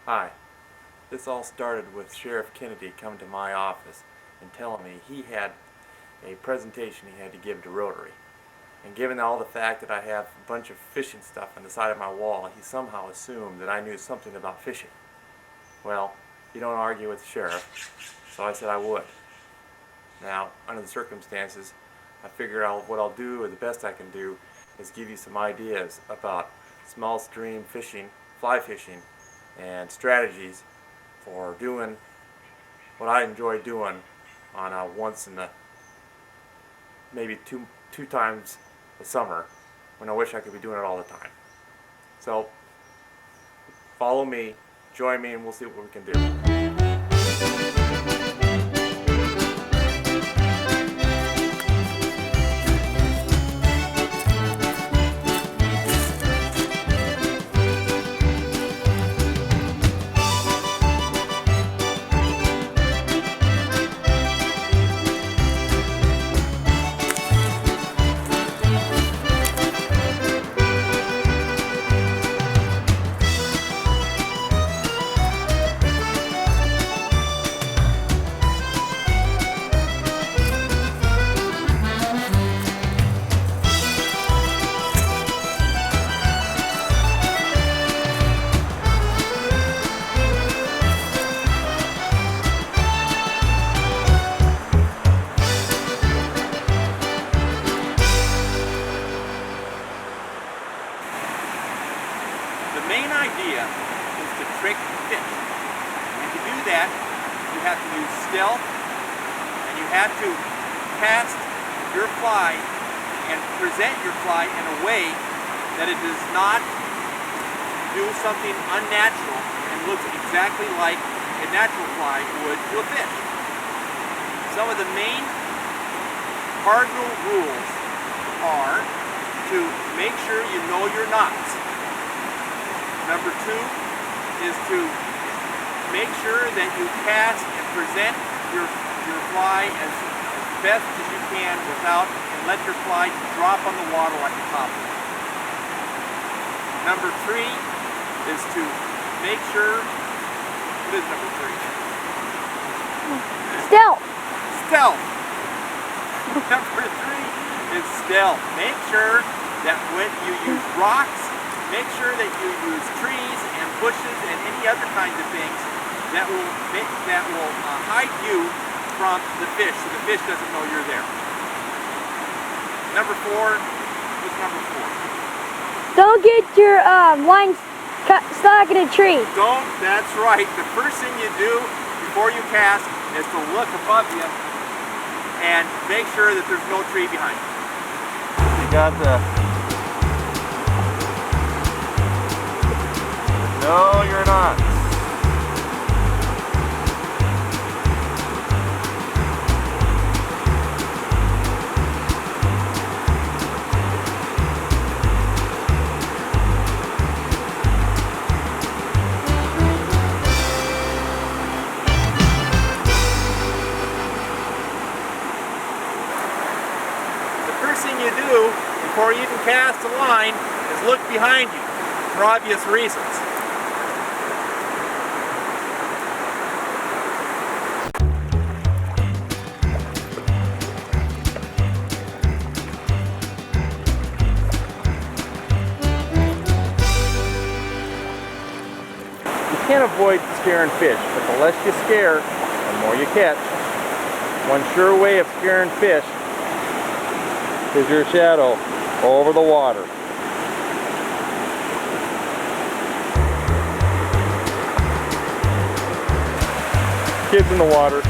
Hi. This all started with Sheriff Kennedy coming to my office and telling me he had a presentation he had to give to Rotary. And given all the fact that I have a bunch of fishing stuff on the side of my wall, he somehow assumed that I knew something about fishing. Well, you don't argue with the sheriff, so I said I would. Now, under the circumstances, I figured what I'll do, or the best I can do, is give you some ideas about small stream fishing, fly fishing, and strategies for doing what I enjoy doing on a once in the maybe two times a summer when I wish I could be doing it all the time. So follow me, join me, and we'll see what we can do. The main idea is to trick fish. And to do that, you have to use stealth, and you have to cast your fly and present your fly in a way that it does not do something unnatural and looks exactly like a natural fly would to a fish. Some of the main cardinal rules are to make sure you know your knots. Number 2 is to make sure that you cast and present your fly as best as you can and let your fly drop on the water like a top. Number 3 is to make sure, what is number 3? Stealth. Stealth. Number 3 is stealth. Make sure that when you use rocks, make sure that you use trees and bushes and any other kinds of things that will hide you from the fish, so the fish doesn't know you're there. Number 4, what's number 4? Don't get your line stuck in a tree. Don't, that's right. The first thing you do before you cast is to look above you and make sure that there's no tree behind you. You got the... No, you're not. The first thing you do before you even cast a line is look behind you for obvious reasons. You can't avoid scaring fish, but the less you scare, the more you catch. One sure way of scaring fish is your shadow over the water. Kids in the water.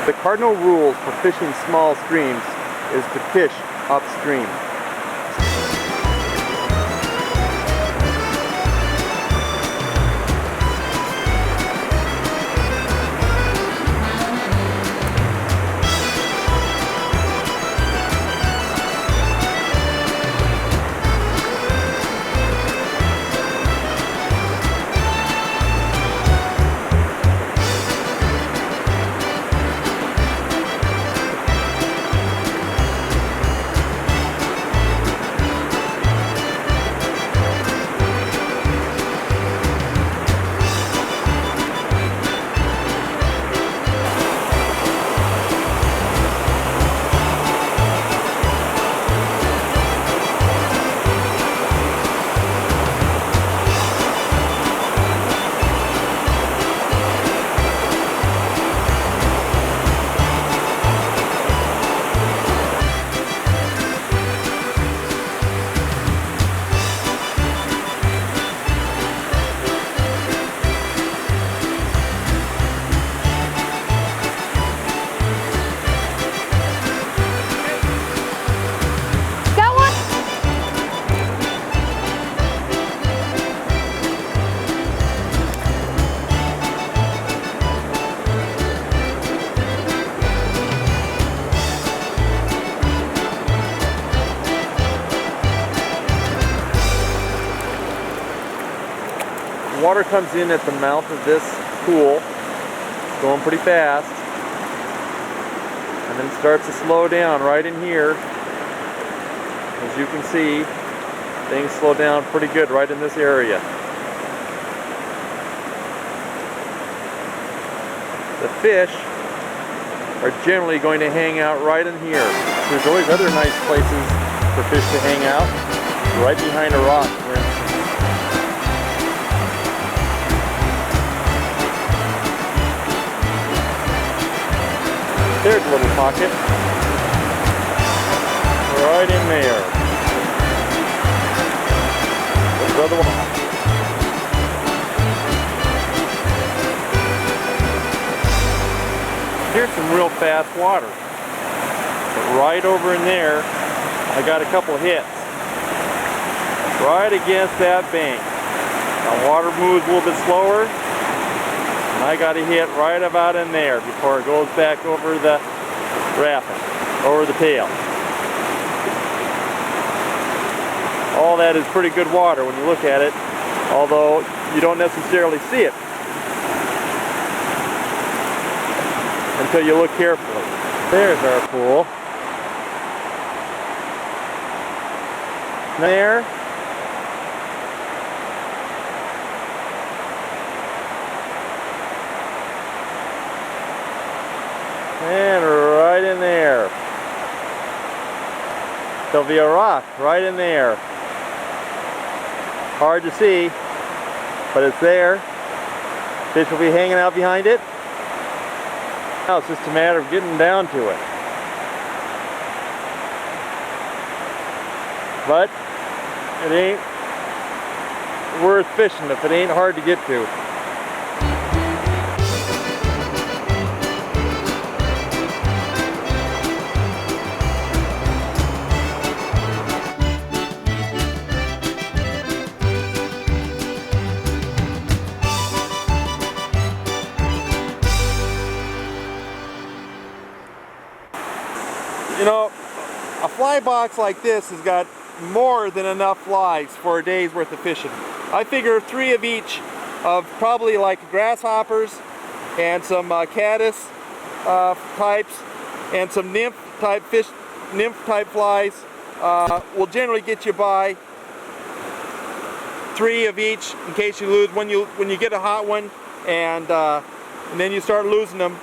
The cardinal rules for fishing small streams is to fish upstream. water comes in at the mouth of this pool, going pretty fast, and then it starts to slow down right in here. As you can see, things slow down pretty good right in this area. The fish are generally going to hang out right in here. There's always other nice places for fish to hang out, right behind a rock, for instance. There's a little pocket. Right in there. There's the other one. Here's some real fast water. But right over in there, I got a couple hits. Right against that bank. The water moves a little bit slower. And I got a hit right about in there before it goes back over the rapid, over the tail. All that is pretty good water when you look at it, although you don't necessarily see it until you look carefully. There's our pool. There. And right in there. There'll be a rock right in there. Hard to see, but it's there. Fish will be hanging out behind it. Now it's just a matter of getting down to it. But it ain't worth fishing if it ain't hard to get to. You know, a fly box like this has got more than enough flies for a day's worth of fishing. I figure 3 of each of probably like grasshoppers and some caddis types and some nymph type flies will generally get you by 3 of each in case you lose when you get a hot one and then you start losing them.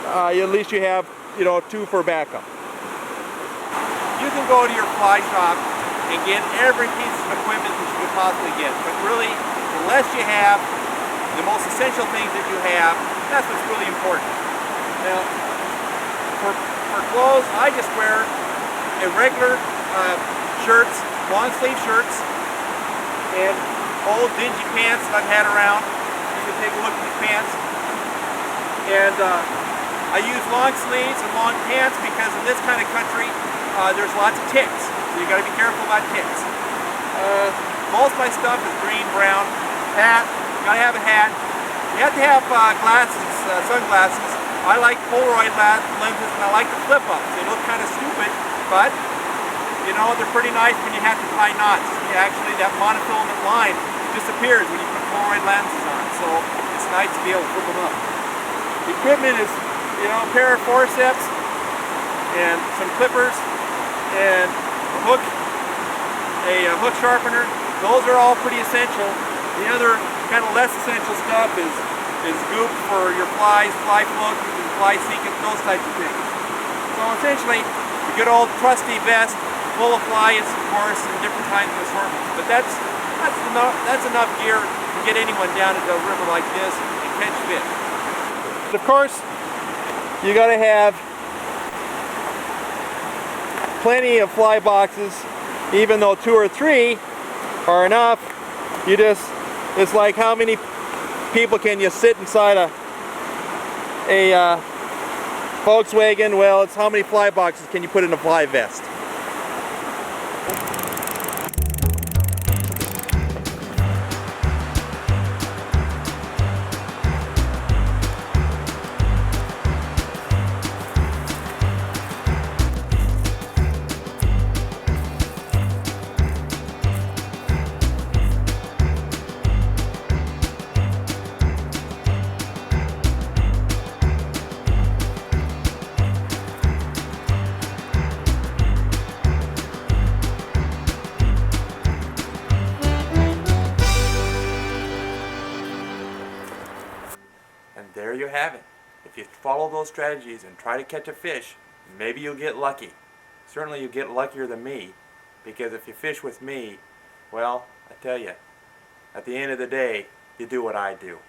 At least you have 2 for backup. You can go to your fly shop and get every piece of equipment that you could possibly get, but really, the less you have, the most essential things that you have, that's what's really important. Now, for clothes, I just wear regular shirts, long sleeve shirts, and old dingy pants that I've had around. You can take a look at these pants. And I use long sleeves and long pants because in this kind of country, there's lots of ticks, so you got to be careful about ticks. Most of my stuff is green, brown. Hat, you got to have a hat. You have to have glasses, sunglasses. I like Polaroid lenses and I like the flip-ups. They look kind of stupid, but they're pretty nice when you have to tie knots. Actually, that monofilament line disappears when you put Polaroid lenses on, so it's nice to be able to flip them up. The equipment is, a pair of forceps and some clippers and a hook sharpener. Those are all pretty essential. The other kind of less essential stuff is goop for your flies, fly float, fly secant, those types of things. So essentially, the good old trusty vest full of flies, of course, and different kinds of assortments. But that's enough gear to get anyone down into a river like this and catch fish. Of course, you got to have plenty of fly boxes, even though 2 or 3 are enough. It's like how many people can you sit inside a Volkswagen? Well, it's how many fly boxes can you put in a fly vest. have it. If you follow those strategies and try to catch a fish, maybe you'll get lucky. Certainly you'll get luckier than me, because if you fish with me, well, I tell you, at the end of the day, you do what I do.